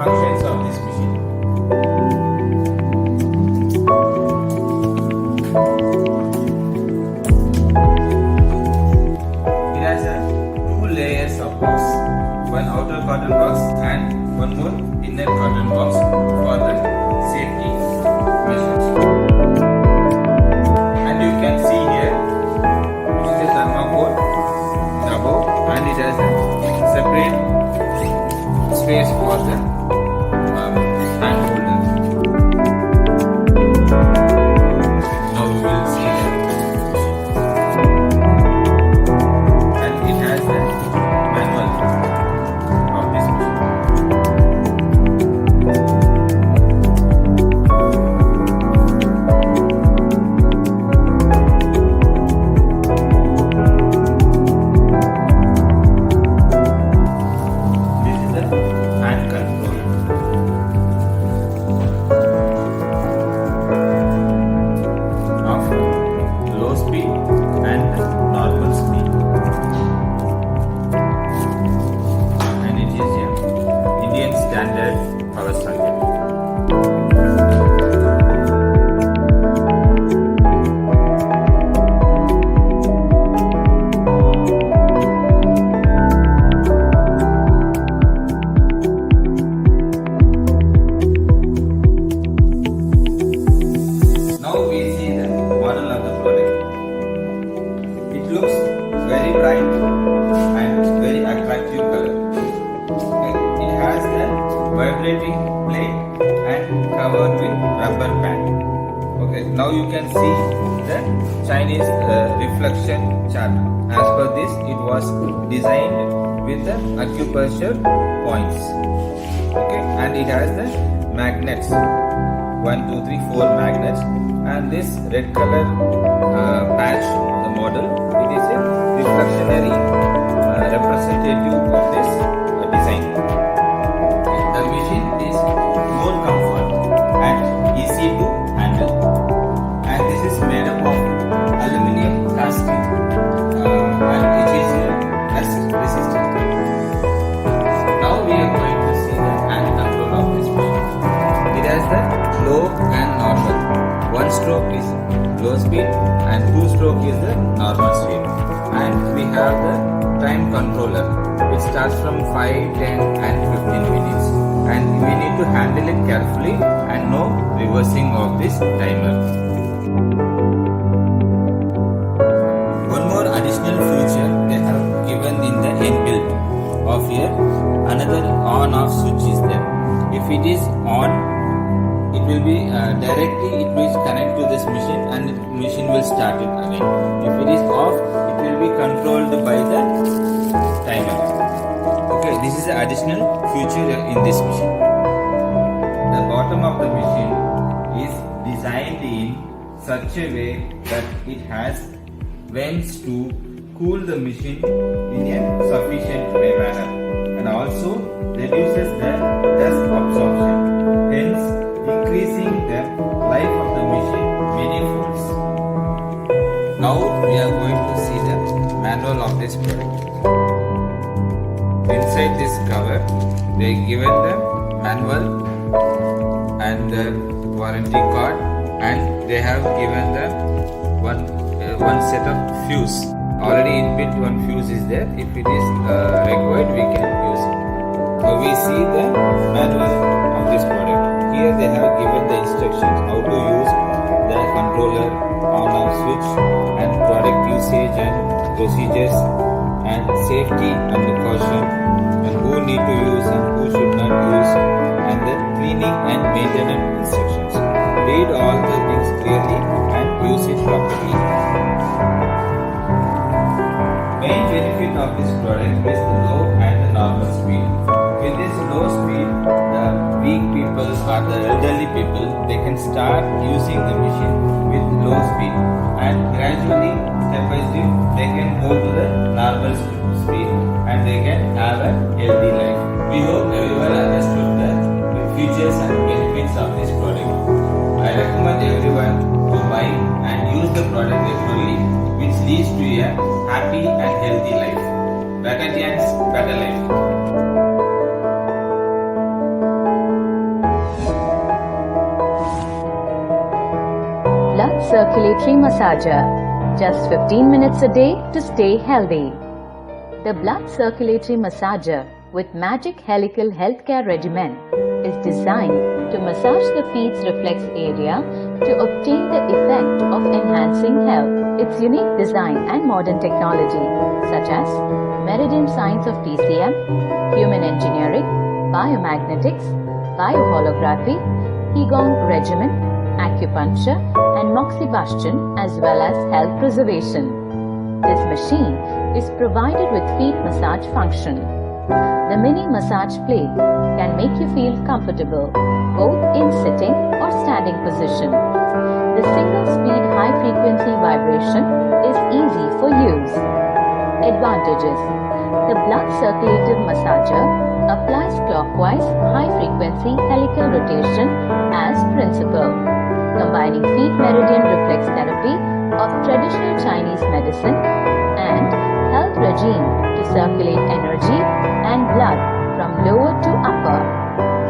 functions of this machine. It has two layers of box, one outer cotton box and one more inner cotton box for the safety measures. And you can see here, this is a thermocol above, and it has a separate space for the hand holder. Now we will see that. And it has the manual of this standard power socket. Now we see the model of the product. It looks very bright and very attractive color. It has the vibrating plate and covered with rubber band. Okay, now you can see the Chinese reflection chart. As per this, it was designed with the acupuncture points. Okay, and it has the magnets, 1, 2, 3, 4 magnets, and this red color patch of the model, it is a reflectionary representative of this design. The machine is more comfort and easy to handle, and this is made up of aluminum casting, and it is rust resistant. Now we are going to see the hand control of this machine. It has the low and normal. One stroke is low speed and two stroke is the normal speed. And we have the time controller, which starts from 5, 10 and 15 minutes. And we need to handle it carefully and no reversing of this timer. One more additional feature they have given in the inbuilt of here, another on-off switch is there. If it is on, it will be directly it will connect to this machine and the machine will start it again. If it is off, it will be controlled by the timer. Okay, this is an additional feature in this machine. The bottom of the machine is designed in such a way that it has vents to cool the machine in a sufficient manner, and also reduces the dust absorption, hence increasing the life of the machine many folds. Now we are going to see the manual of this product. Inside this cover, they given the manual and the warranty card, and they have given the one set of fuse. Already inbuilt one fuse is there. If it is required, we can use it. Now we see the manual of this product. Here they have given the instructions how to use the controller, on-off switch, and product usage and procedures, and safety and caution, and who need to use and who should not use, and the cleaning and maintenance instructions. Read all the things clearly and use it properly. Main benefit of this product is the low and the normal speed. With this low speed, the weak people or the elderly people, they can start using the machine with low speed, and gradually, step by step, they can go to the normal speed and they can have a healthy life. We hope everyone understood the features and benefits of this product. I recommend everyone to buy and use the product regularly, which leads to a happy and healthy life. Better TIENS, better life. Circulatory Massager. Just 15 minutes a day to stay healthy. The Blood Circulatory Massager with Magic Helical Healthcare Regimen is designed to massage the feet's reflex area to obtain the effect of enhancing health. Its unique design and modern technology such as meridian science of TCM, human engineering, biomagnetics, bioholography, qigong regimen, acupuncture and moxibustion as well as health preservation. This machine is provided with feet massage function. The mini massage plate can make you feel comfortable both in sitting or standing position. The single speed high frequency vibration is easy for use. Advantages: the blood circulative massager applies clockwise high frequency helical rotation as principle, combining feet meridian reflex therapy of traditional Chinese medicine and health regime to circulate energy and blood from lower to upper.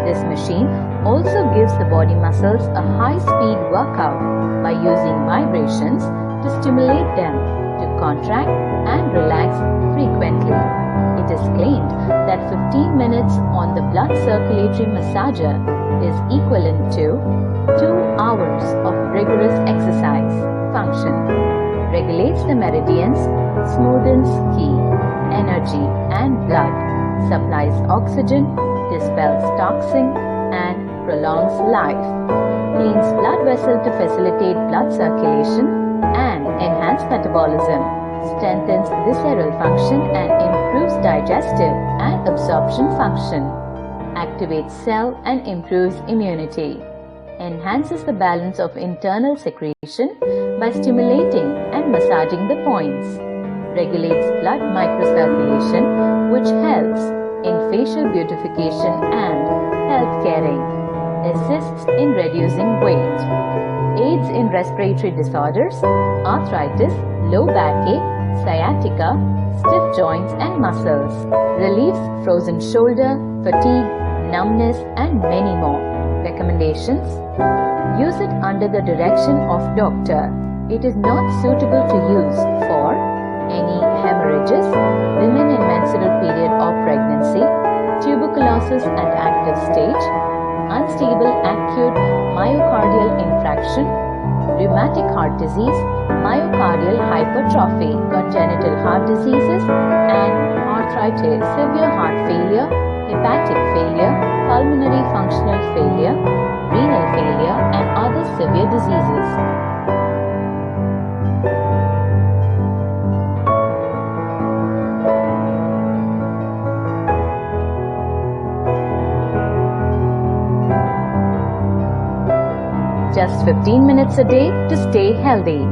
This machine also gives the body muscles a high-speed workout by using vibrations to stimulate them to contract and relax frequently. It is claimed that 15 minutes on the blood circulatory massager is equivalent to 2 hours of rigorous exercise. Function: regulates the meridians, smoothens ki, energy and blood, supplies oxygen, dispels toxin and prolongs life, cleans blood vessel to facilitate blood circulation and enhance metabolism, strengthens visceral function and improves digestive and absorption function, activates cell and improves immunity, enhances the balance of internal secretion by stimulating and massaging the points, regulates blood microcirculation which helps in facial beautification and health caring, assists in reducing weight, aids in respiratory disorders, arthritis, low backache, sciatica, stiff joints and muscles, relieves frozen shoulder, fatigue, numbness and many more. Recommendations: use it under the direction of doctor. It is not suitable to use for any hemorrhages, women in menstrual period or pregnancy, tuberculosis at active stage, unstable acute myocardial infarction, rheumatic heart disease, myocardial hypertrophy, congenital heart diseases and arthritis, severe heart failure, hepatic failure, pulmonary functional failure, renal failure and other severe diseases. Just 15 minutes a day to stay healthy.